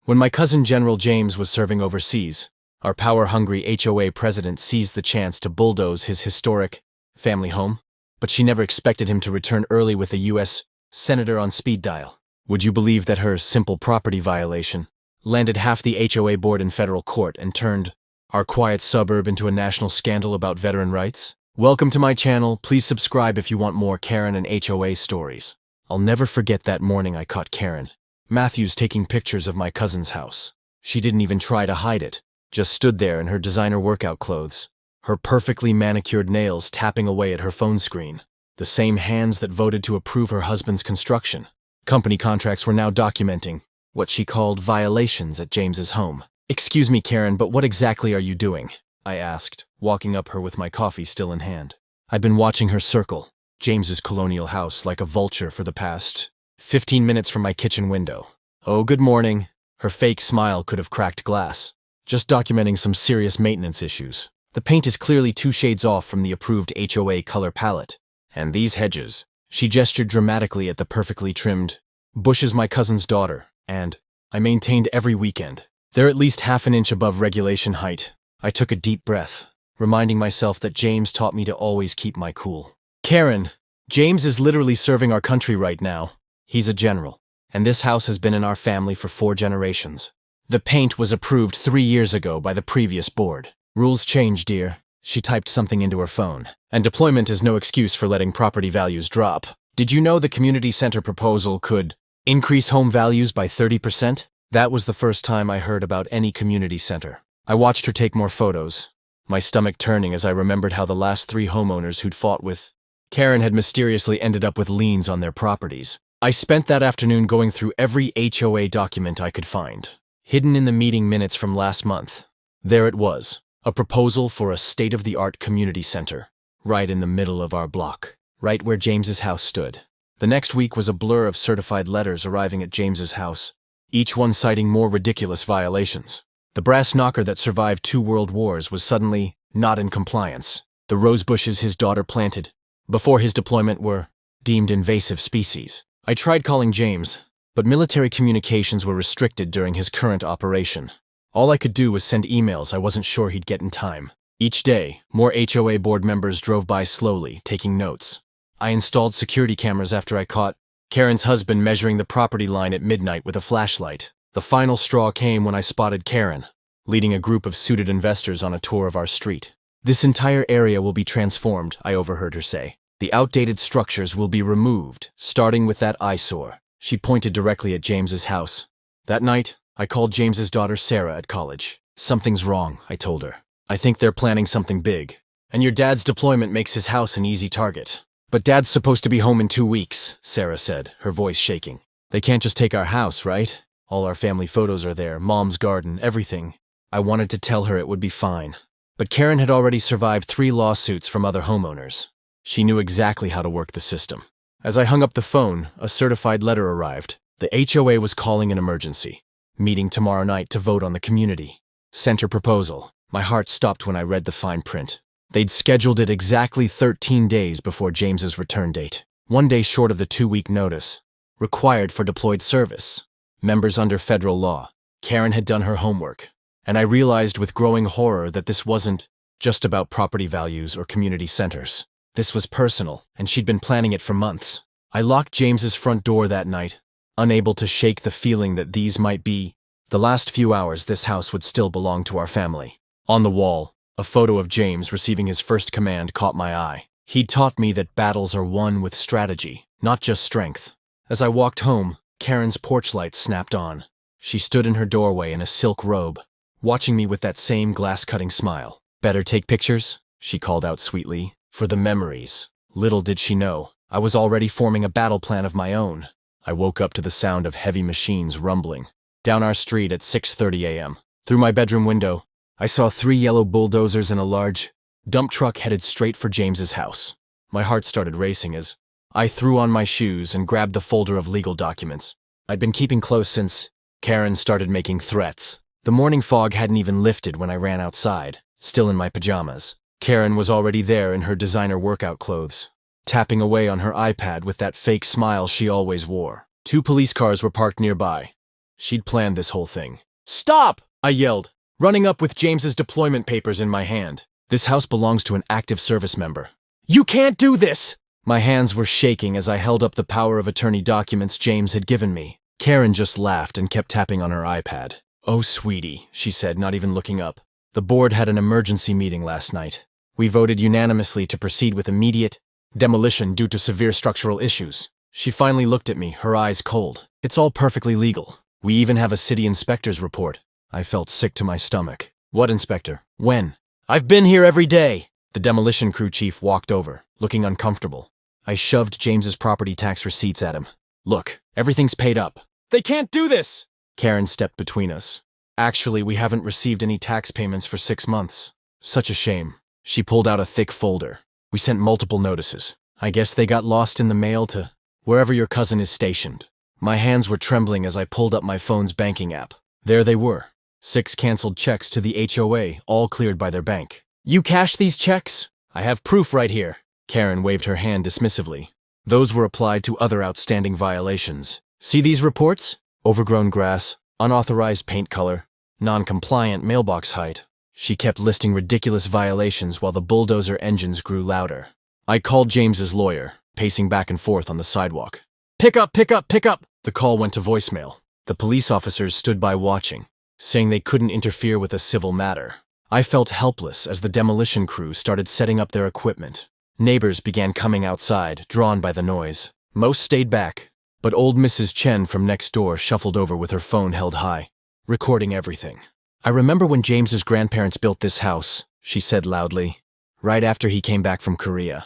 When my cousin General James was serving overseas, our power-hungry HOA president seized the chance to bulldoze his historic family home, but she never expected him to return early with a U.S. senator on speed dial. Would you believe that her simple property violation landed half the HOA board in federal court and turned our quiet suburb into a national scandal about veteran rights? Welcome to my channel. Please subscribe if you want more Karen and HOA stories. I'll never forget that morning I caught Karen Matthews taking pictures of my cousin's house. She didn't even try to hide it, just stood there in her designer workout clothes, her perfectly manicured nails tapping away at her phone screen, the same hands that voted to approve her husband's construction. Company contracts were now documenting what she called violations at James's home. "Excuse me, Karen, but what exactly are you doing?" I asked, walking up her with my coffee still in hand. I'd been watching her circle James's colonial house like a vulture for the past 15 minutes from my kitchen window. "Oh, good morning." Her fake smile could have cracked glass. "Just documenting some serious maintenance issues. The paint is clearly 2 shades off from the approved HOA color palette. And these hedges." She gestured dramatically at the perfectly trimmed bushes my cousin's daughter and I maintained every weekend. "They're at least half an inch above regulation height." I took a deep breath, reminding myself that James taught me to always keep my cool. "Karen, James is literally serving our country right now. He's a general, and this house has been in our family for 4 generations. The paint was approved 3 years ago by the previous board. Rules change, dear." She typed something into her phone. "And deployment is no excuse for letting property values drop. Did you know the community center proposal could increase home values by 30%? That was the first time I heard about any community center. I watched her take more photos, my stomach turning as I remembered how the last 3 homeowners who'd fought with Karen had mysteriously ended up with liens on their properties. I spent that afternoon going through every HOA document I could find, hidden in the meeting minutes from last month. There it was, a proposal for a state-of-the-art community center, right in the middle of our block, right where James's house stood. The next week was a blur of certified letters arriving at James's house, each one citing more ridiculous violations. The brass knocker that survived 2 world wars was suddenly not in compliance. The rose bushes his daughter planted before his deployment were deemed invasive species. I tried calling James, but military communications were restricted during his current operation. All I could do was send emails I wasn't sure he'd get in time. Each day, more HOA board members drove by slowly, taking notes. I installed security cameras after I caught Karen's husband measuring the property line at midnight with a flashlight. The final straw came when I spotted Karen leading a group of suited investors on a tour of our street. "This entire area will be transformed," I overheard her say. "The outdated structures will be removed, starting with that eyesore." She pointed directly at James's house. That night, I called James's daughter Sarah at college. "Something's wrong," I told her. "I think they're planning something big. And your dad's deployment makes his house an easy target." "But Dad's supposed to be home in 2 weeks, Sarah said, her voice shaking. "They can't just take our house, right? All our family photos are there, Mom's garden, everything." I wanted to tell her it would be fine. But Karen had already survived 3 lawsuits from other homeowners. She knew exactly how to work the system. As I hung up the phone, a certified letter arrived. The HOA was calling an emergency. Meeting tomorrow night to vote on the community center proposal. My heart stopped when I read the fine print. They'd scheduled it exactly 13 days before James's return date. 1 day short of the 2-week notice. Required for deployed service. Members under federal law. Karen had done her homework. And I realized with growing horror that this wasn't just about property values or community centers. This was personal, and she'd been planning it for months. I locked James's front door that night, unable to shake the feeling that these might be the last few hours this house would still belong to our family. On the wall, a photo of James receiving his first command caught my eye. He'd taught me that battles are won with strategy, not just strength. As I walked home, Karen's porch light snapped on. She stood in her doorway in a silk robe, watching me with that same glass-cutting smile. "Better take pictures?" she called out sweetly. "For the memories." Little did she know, I was already forming a battle plan of my own. I woke up to the sound of heavy machines rumbling down our street at 6:30 a.m. Through my bedroom window, I saw 3 yellow bulldozers and a large dump truck headed straight for James's house. My heart started racing as I threw on my shoes and grabbed the folder of legal documents. I'd been keeping close since Karen started making threats. The morning fog hadn't even lifted when I ran outside, still in my pajamas. Karen was already there in her designer workout clothes, tapping away on her iPad with that fake smile she always wore. 2 police cars were parked nearby, She'd planned this whole thing. "Stop!" I yelled, running up with James's deployment papers in my hand. "This house belongs to an active service member." "You can't do this!" My hands were shaking as I held up the power of attorney documents James had given me. Karen just laughed and kept tapping on her iPad. "Oh, sweetie," she said, not even looking up. "The board had an emergency meeting last night. We voted unanimously to proceed with immediate demolition due to severe structural issues." She finally looked at me, her eyes cold. "It's all perfectly legal. We even have a city inspector's report." I felt sick to my stomach. "What inspector? When?" "I've been here every day." The demolition crew chief walked over, looking uncomfortable. I shoved James's property tax receipts at him. "Look, everything's paid up." "They can't do this!" Karen stepped between us. "Actually, we haven't received any tax payments for 6 months. Such a shame." She pulled out a thick folder. "We sent multiple notices. I guess they got lost in the mail to wherever your cousin is stationed." My hands were trembling as I pulled up my phone's banking app. There they were. 6 canceled checks to the HOA, all cleared by their bank. "You cashed these checks?" "I have proof right here." Karen waved her hand dismissively. "Those were applied to other outstanding violations. See these reports? Overgrown grass, unauthorized paint color, non-compliant mailbox height." She kept listing ridiculous violations while the bulldozer engines grew louder. I called James's lawyer, pacing back and forth on the sidewalk. "Pick up, pick up, pick up!" The call went to voicemail. The police officers stood by watching, saying they couldn't interfere with a civil matter. I felt helpless as the demolition crew started setting up their equipment. Neighbors began coming outside, drawn by the noise. Most stayed back, but old Mrs. Chen from next door shuffled over with her phone held high, recording everything. "I remember when James's grandparents built this house," she said loudly, "right after he came back from Korea.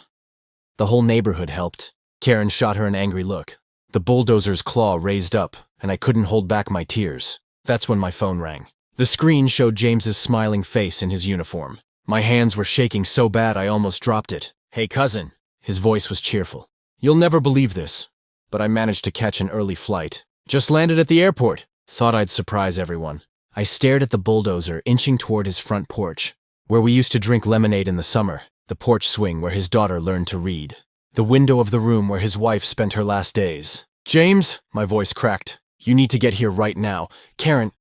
The whole neighborhood helped." Karen shot her an angry look. The bulldozer's claw raised up, and I couldn't hold back my tears. That's when my phone rang. The screen showed James's smiling face in his uniform. My hands were shaking so bad I almost dropped it. "Hey, cousin." His voice was cheerful. "You'll never believe this, but I managed to catch an early flight. Just landed at the airport. Thought I'd surprise everyone." I stared at the bulldozer inching toward his front porch, where we used to drink lemonade in the summer, the porch swing where his daughter learned to read, the window of the room where his wife spent her last days. "James," my voice cracked. "You need to get here right now. Karen,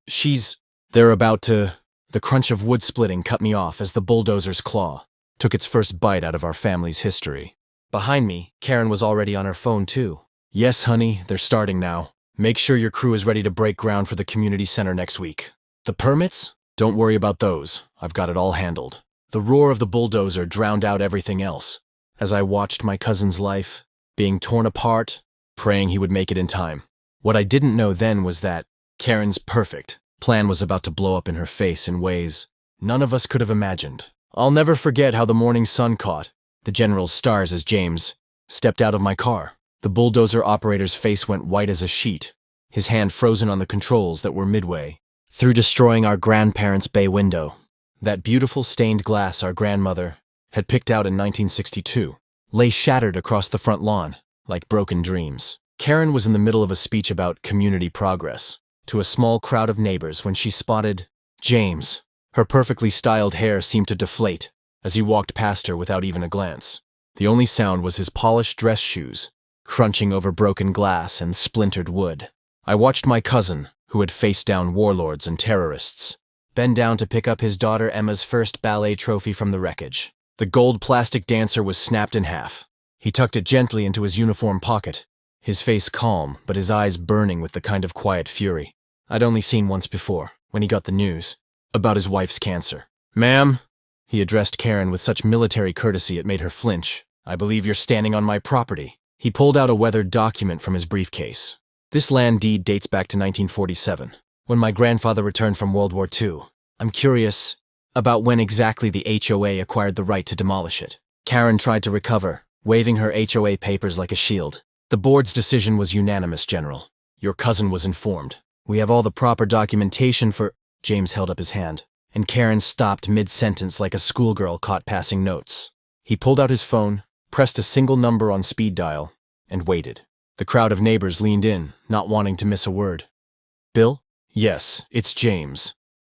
they're about to..." The crunch of wood splitting cut me off as the bulldozer's claw took its first bite out of our family's history. Behind me, Karen was already on her phone too. "Yes, honey, they're starting now. Make sure your crew is ready to break ground for the community center next week. The permits? Don't worry about those. I've got it all handled." The roar of the bulldozer drowned out everything else as I watched my cousin's life being torn apart, praying he would make it in time. What I didn't know then was that Karen's perfect plan was about to blow up in her face in ways none of us could have imagined. I'll never forget how the morning sun caught the general's stars as James stepped out of my car. The bulldozer operator's face went white as a sheet, his hand frozen on the controls that were midway through destroying our grandparents' bay window. That beautiful stained glass our grandmother had picked out in 1962 lay shattered across the front lawn like broken dreams. Karen was in the middle of a speech about community progress to a small crowd of neighbors when she spotted James. Her perfectly styled hair seemed to deflate as he walked past her without even a glance. The only sound was his polished dress shoes crunching over broken glass and splintered wood. I watched my cousin, who had faced down warlords and terrorists, bend down to pick up his daughter Emma's first ballet trophy from the wreckage. The gold plastic dancer was snapped in half. He tucked it gently into his uniform pocket, his face calm but his eyes burning with the kind of quiet fury I'd only seen once before, when he got the news about his wife's cancer. "Ma'am," he addressed Karen with such military courtesy it made her flinch. "I believe you're standing on my property." He pulled out a weathered document from his briefcase. "This land deed dates back to 1947, when my grandfather returned from World War II. I'm curious about when exactly the HOA acquired the right to demolish it." Karen tried to recover, waving her HOA papers like a shield. "The board's decision was unanimous, General. Your cousin was informed. We have all the proper documentation for..." James held up his hand, and Karen stopped mid-sentence like a schoolgirl caught passing notes. He pulled out his phone, pressed a single number on speed dial, and waited. The crowd of neighbors leaned in, not wanting to miss a word. "Bill?" "Yes, it's James.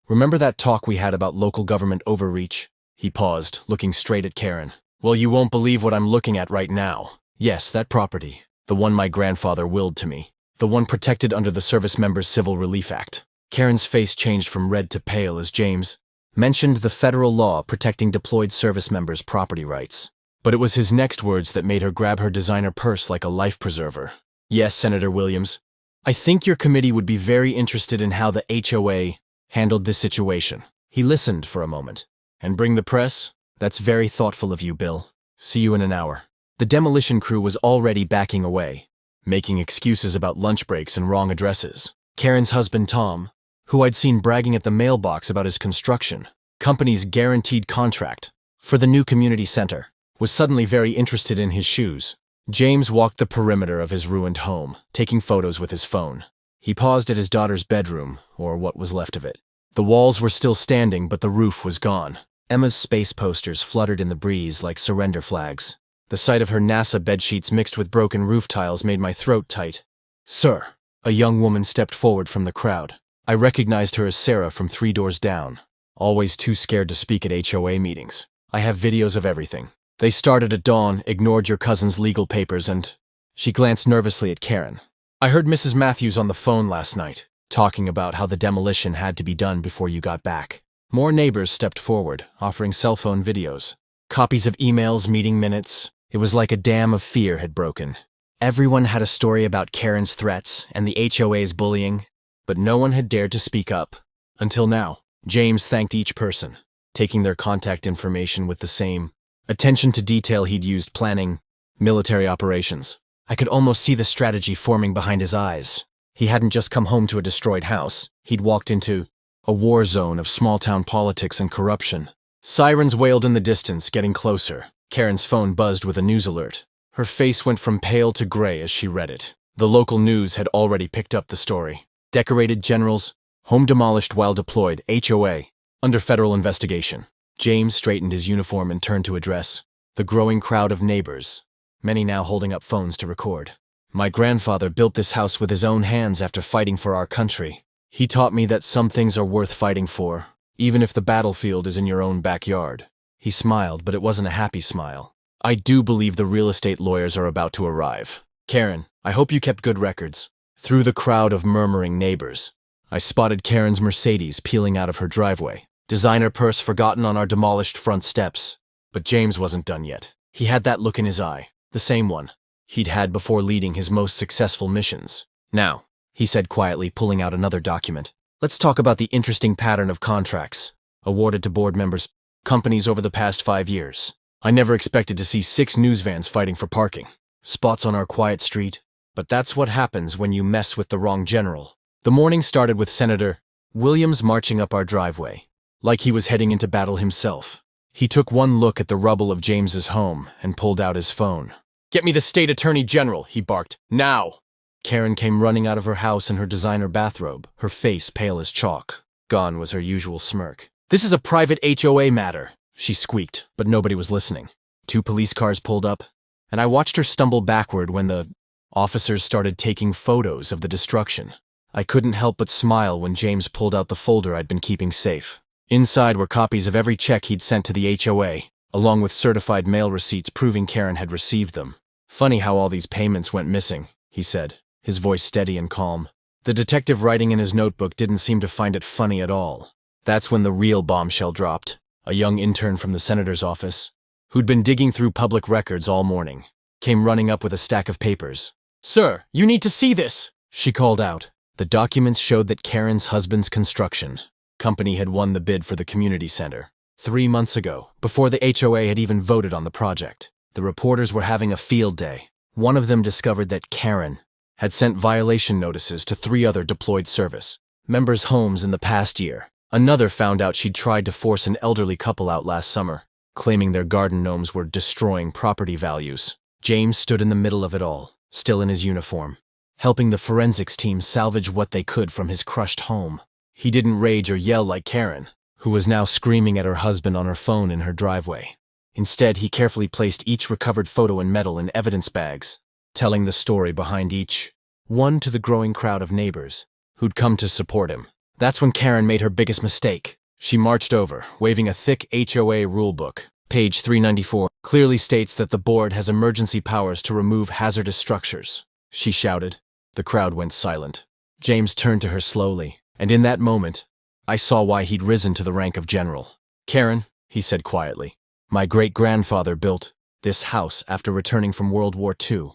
Remember that talk we had about local government overreach?" He paused, looking straight at Karen. "Well, you won't believe what I'm looking at right now. Yes, that property. The one my grandfather willed to me. the one protected under the Service Members Civil Relief Act. Karen's face changed from red to pale as James mentioned the federal law protecting deployed service members' property rights. But it was his next words that made her grab her designer purse like a life preserver. Yes, Senator Williams. I think your committee would be very interested in how the HOA handled this situation. He listened for a moment. And bring the press? That's very thoughtful of you, Bill. See you in an hour. The demolition crew was already backing away, making excuses about lunch breaks and wrong addresses. Karen's husband, Tom, who I'd seen bragging at the mailbox about his construction company's guaranteed contract for the new community center, was suddenly very interested in his shoes. James walked the perimeter of his ruined home, taking photos with his phone. He paused at his daughter's bedroom, or what was left of it. The walls were still standing, but the roof was gone. Emma's space posters fluttered in the breeze like surrender flags. The sight of her NASA bedsheets mixed with broken roof tiles made my throat tight. Sir, a young woman stepped forward from the crowd. I recognized her as Sarah from 3 doors down. Always too scared to speak at HOA meetings. I have videos of everything. They started at dawn, ignored your cousin's legal papers, and... She glanced nervously at Karen. I heard Mrs. Matthews on the phone last night, talking about how the demolition had to be done before you got back. More neighbors stepped forward, offering cell phone videos. Copies of emails, meeting minutes. It was like a dam of fear had broken. Everyone had a story about Karen's threats and the HOA's bullying, but no one had dared to speak up. Until now. James thanked each person, taking their contact information with the same attention to detail he'd used planning military operations. I could almost see the strategy forming behind his eyes. He hadn't just come home to a destroyed house. He'd walked into a war zone of small-town politics and corruption. Sirens wailed in the distance, getting closer. Karen's phone buzzed with a news alert. Her face went from pale to gray as she read it. The local news had already picked up the story. Decorated generals, home demolished while deployed, HOA, under federal investigation. James straightened his uniform and turned to address the growing crowd of neighbors, many now holding up phones to record. My grandfather built this house with his own hands after fighting for our country. He taught me that some things are worth fighting for, even if the battlefield is in your own backyard. He smiled, but it wasn't a happy smile. I do believe the real estate lawyers are about to arrive. Karen, I hope you kept good records. Through the crowd of murmuring neighbors, I spotted Karen's Mercedes peeling out of her driveway. Designer purse forgotten on our demolished front steps. But James wasn't done yet. He had that look in his eye, the same one he'd had before leading his most successful missions. Now, he said quietly, pulling out another document. Let's talk about the interesting pattern of contracts awarded to board members' companies over the past 5 years. I never expected to see 6 news vans fighting for parking spots on our quiet street, but that's what happens when you mess with the wrong general. The morning started with Senator Williams marching up our driveway, like he was heading into battle himself. He took one look at the rubble of James's home and pulled out his phone. "Get me the state attorney general," he barked. "Now!" Karen came running out of her house in her designer bathrobe, her face pale as chalk. Gone was her usual smirk. "This is a private HOA matter," she squeaked, but nobody was listening. 2 police cars pulled up, and I watched her stumble backward when the officers started taking photos of the destruction. I couldn't help but smile when James pulled out the folder I'd been keeping safe. Inside were copies of every check he'd sent to the HOA, along with certified mail receipts proving Karen had received them. "Funny how all these payments went missing," he said, his voice steady and calm. The detective writing in his notebook didn't seem to find it funny at all. That's when the real bombshell dropped. A young intern from the senator's office, who'd been digging through public records all morning, came running up with a stack of papers. "Sir, you need to see this," she called out. The documents showed that Karen's husband's construction company had won the bid for the community center 3 months ago, before the HOA had even voted on the project. The reporters were having a field day. One of them discovered that Karen had sent violation notices to 3 other deployed service members' homes in the past year. Another found out she'd tried to force an elderly couple out last summer, claiming their garden gnomes were destroying property values. James stood in the middle of it all, still in his uniform, helping the forensics team salvage what they could from his crushed home. He didn't rage or yell like Karen, who was now screaming at her husband on her phone in her driveway. Instead, he carefully placed each recovered photo and medal in evidence bags, telling the story behind each one to the growing crowd of neighbors who'd come to support him. That's when Karen made her biggest mistake. She marched over, waving a thick HOA rulebook. Page 394 clearly states that the board has emergency powers to remove hazardous structures, she shouted. The crowd went silent. James turned to her slowly, and in that moment, I saw why he'd risen to the rank of general. "Karen," he said quietly, "my great-grandfather built this house after returning from World War II.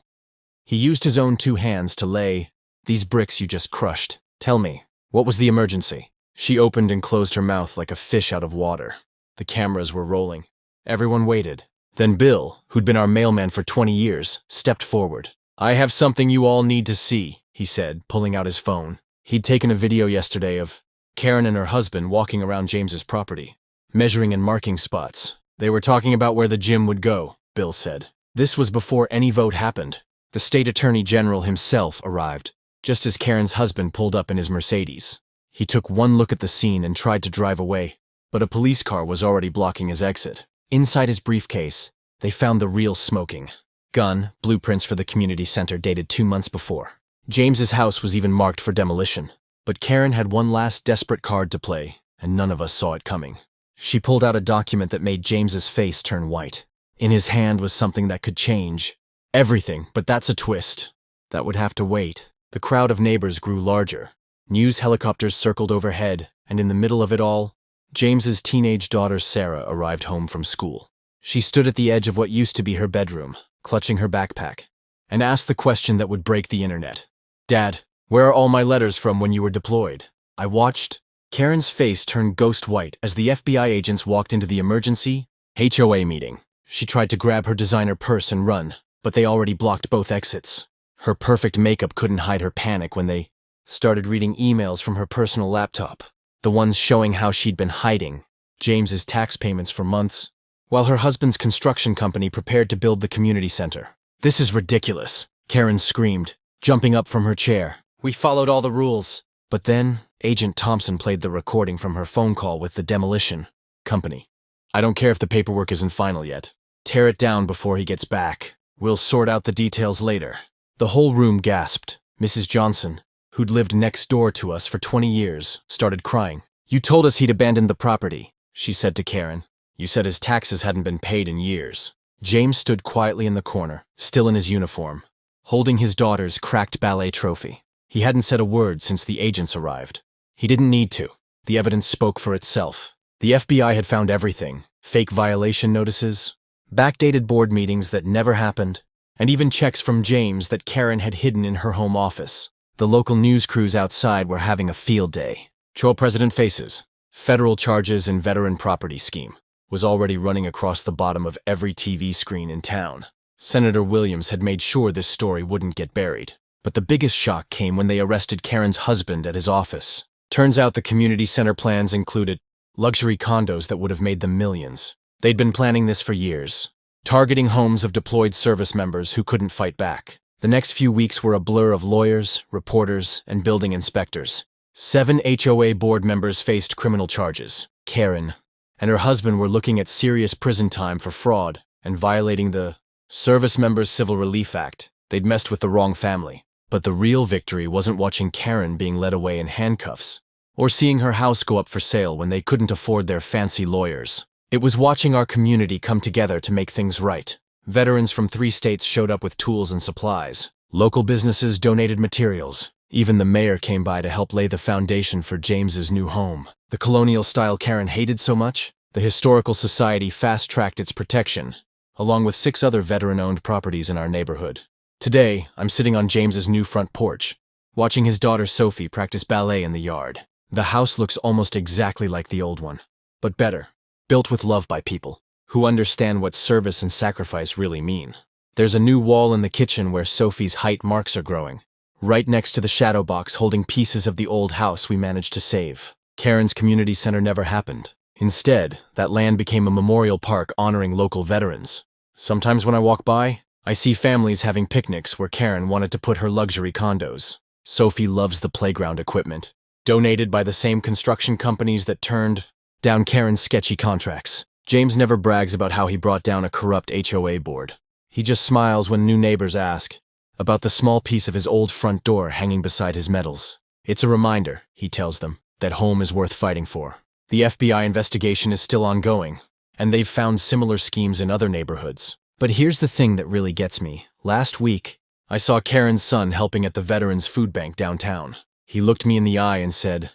He used his own 2 hands to lay these bricks you just crushed. Tell me, what was the emergency?" She opened and closed her mouth like a fish out of water. The cameras were rolling. Everyone waited. Then Bill, who'd been our mailman for 20 years, stepped forward. "I have something you all need to see," he said, pulling out his phone. He'd taken a video yesterday of Karen and her husband walking around James's property, measuring and marking spots. "They were talking about where the gym would go," Bill said. This was before any vote happened. The state attorney general himself arrived, just as Karen's husband pulled up in his Mercedes. He took one look at the scene and tried to drive away, but a police car was already blocking his exit. Inside his briefcase, they found the real smoking gun, blueprints for the community center dated 2 months before. James's house was even marked for demolition. But Karen had one last desperate card to play, and none of us saw it coming. She pulled out a document that made James's face turn white. In his hand was something that could change everything, but that's a twist. That would have to wait. The crowd of neighbors grew larger. News helicopters circled overhead, and in the middle of it all, James's teenage daughter Sarah arrived home from school. She stood at the edge of what used to be her bedroom, clutching her backpack, and asked the question that would break the internet. "Dad, where are all my letters from when you were deployed?" I watched. Karen's face turned ghost white as the FBI agents walked into the emergency HOA meeting. She tried to grab her designer purse and run, but they already blocked both exits. Her perfect makeup couldn't hide her panic when they started reading emails from her personal laptop, the ones showing how she'd been hiding James's tax payments for months, while her husband's construction company prepared to build the community center. "This is ridiculous," Karen screamed, jumping up from her chair. "We followed all the rules." But then, Agent Thompson played the recording from her phone call with the demolition company. "I don't care if the paperwork isn't final yet. Tear it down before he gets back. We'll sort out the details later." The whole room gasped. Mrs. Johnson, who'd lived next door to us for 20 years, started crying. "You told us he'd abandoned the property," she said to Karen. "You said his taxes hadn't been paid in years." James stood quietly in the corner, still in his uniform, holding his daughter's cracked ballet trophy. He hadn't said a word since the agents arrived. He didn't need to. The evidence spoke for itself. The FBI had found everything: fake violation notices, backdated board meetings that never happened, and even checks from James that Karen had hidden in her home office. The local news crews outside were having a field day. "HOA president faces federal charges in veteran property scheme," was already running across the bottom of every TV screen in town. Senator Williams had made sure this story wouldn't get buried. But the biggest shock came when they arrested Karen's husband at his office. Turns out the community center plans included luxury condos that would have made them millions. They'd been planning this for years, targeting homes of deployed service members who couldn't fight back. The next few weeks were a blur of lawyers, reporters, and building inspectors. 7 HOA board members faced criminal charges. Karen and her husband were looking at serious prison time for fraud and violating the Service Members Civil Relief Act. They'd messed with the wrong family. But the real victory wasn't watching Karen being led away in handcuffs, or seeing her house go up for sale when they couldn't afford their fancy lawyers. It was watching our community come together to make things right. Veterans from 3 states showed up with tools and supplies. Local businesses donated materials. Even the mayor came by to help lay the foundation for James's new home. The colonial style Karen hated so much, the Historical Society fast-tracked its protection, along with 6 other veteran-owned properties in our neighborhood. Today, I'm sitting on James's new front porch, watching his daughter Sophie practice ballet in the yard. The house looks almost exactly like the old one, but better, built with love by people who understand what service and sacrifice really mean. There's a new wall in the kitchen where Sophie's height marks are growing, right next to the shadow box holding pieces of the old house we managed to save. Karen's community center never happened. Instead, that land became a memorial park honoring local veterans. Sometimes when I walk by, I see families having picnics where Karen wanted to put her luxury condos. Sophie loves the playground equipment, donated by the same construction companies that turned down Karen's sketchy contracts. James never brags about how he brought down a corrupt HOA board. He just smiles when new neighbors ask about the small piece of his old front door hanging beside his medals. "It's a reminder," he tells them, "that home is worth fighting for." The FBI investigation is still ongoing, and they've found similar schemes in other neighborhoods. But here's the thing that really gets me. Last week, I saw Karen's son helping at the Veterans Food Bank downtown. He looked me in the eye and said,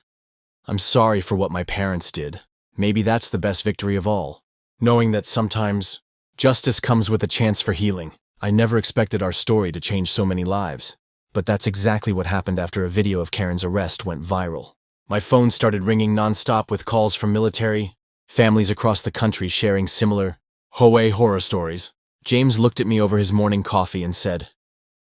"I'm sorry for what my parents did. Maybe that's the best victory of all." Knowing that sometimes justice comes with a chance for healing. I never expected our story to change so many lives. But that's exactly what happened after a video of Karen's arrest went viral. My phone started ringing nonstop with calls from military, families across the country sharing similar HOA horror stories. James looked at me over his morning coffee and said,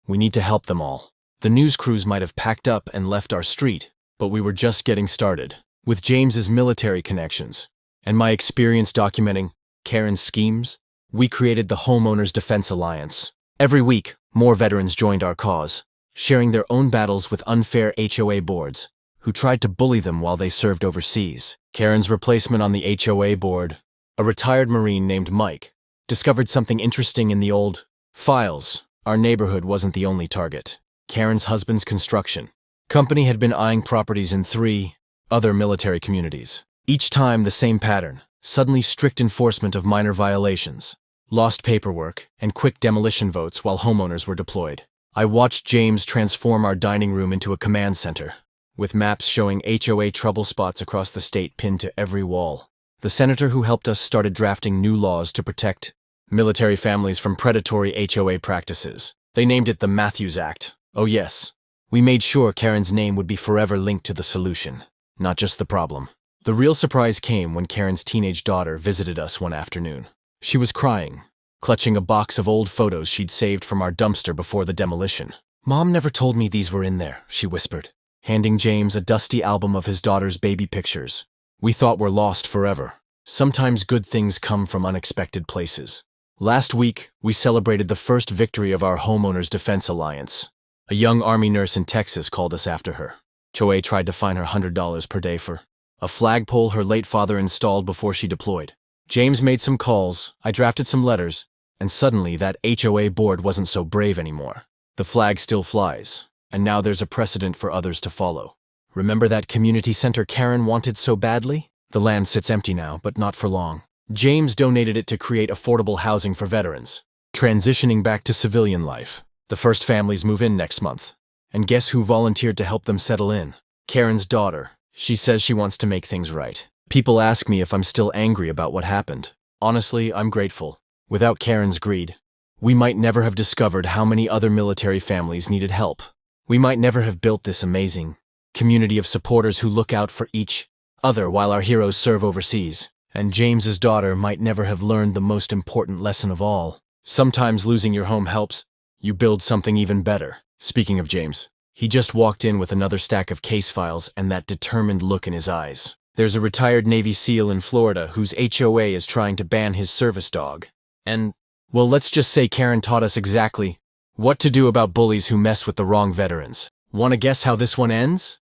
"We need to help them all." The news crews might have packed up and left our street, but we were just getting started. With James's military connections and my experience documenting Karen's schemes, we created the Homeowners Defense Alliance. Every week, more veterans joined our cause, sharing their own battles with unfair HOA boards who tried to bully them while they served overseas. Karen's replacement on the HOA board, a retired Marine named Mike, discovered something interesting in the old files. Our neighborhood wasn't the only target. Karen's husband's construction company had been eyeing properties in 3 other military communities. Each time the same pattern, suddenly strict enforcement of minor violations, lost paperwork, and quick demolition votes while homeowners were deployed. I watched James transform our dining room into a command center, with maps showing HOA trouble spots across the state pinned to every wall. The senator who helped us started drafting new laws to protect military families from predatory HOA practices. They named it the Matthews Act. Oh yes, we made sure Karen's name would be forever linked to the solution, not just the problem. The real surprise came when Karen's teenage daughter visited us one afternoon. She was crying, clutching a box of old photos she'd saved from our dumpster before the demolition. "Mom never told me these were in there," she whispered, handing James a dusty album of his daughter's baby pictures. We thought we're lost forever. Sometimes good things come from unexpected places. Last week, we celebrated the first victory of our Homeowners Defense Alliance. A young Army nurse in Texas called us after her. HOA tried to fine her $100 per day for a flagpole her late father installed before she deployed. James made some calls, I drafted some letters, and suddenly that HOA board wasn't so brave anymore. The flag still flies, and now there's a precedent for others to follow. Remember that community center Karen wanted so badly? The land sits empty now, but not for long. James donated it to create affordable housing for veterans, transitioning back to civilian life. The first families move in next month. And guess who volunteered to help them settle in? Karen's daughter. She says she wants to make things right. People ask me if I'm still angry about what happened. Honestly, I'm grateful. Without Karen's greed, we might never have discovered how many other military families needed help. We might never have built this amazing community of supporters who look out for each other while our heroes serve overseas. And James's daughter might never have learned the most important lesson of all. Sometimes losing your home helps you build something even better. Speaking of James, he just walked in with another stack of case files and that determined look in his eyes. There's a retired Navy SEAL in Florida whose HOA is trying to ban his service dog. And, well, let's just say Karen taught us exactly what to do about bullies who mess with the wrong veterans. Want to guess how this one ends?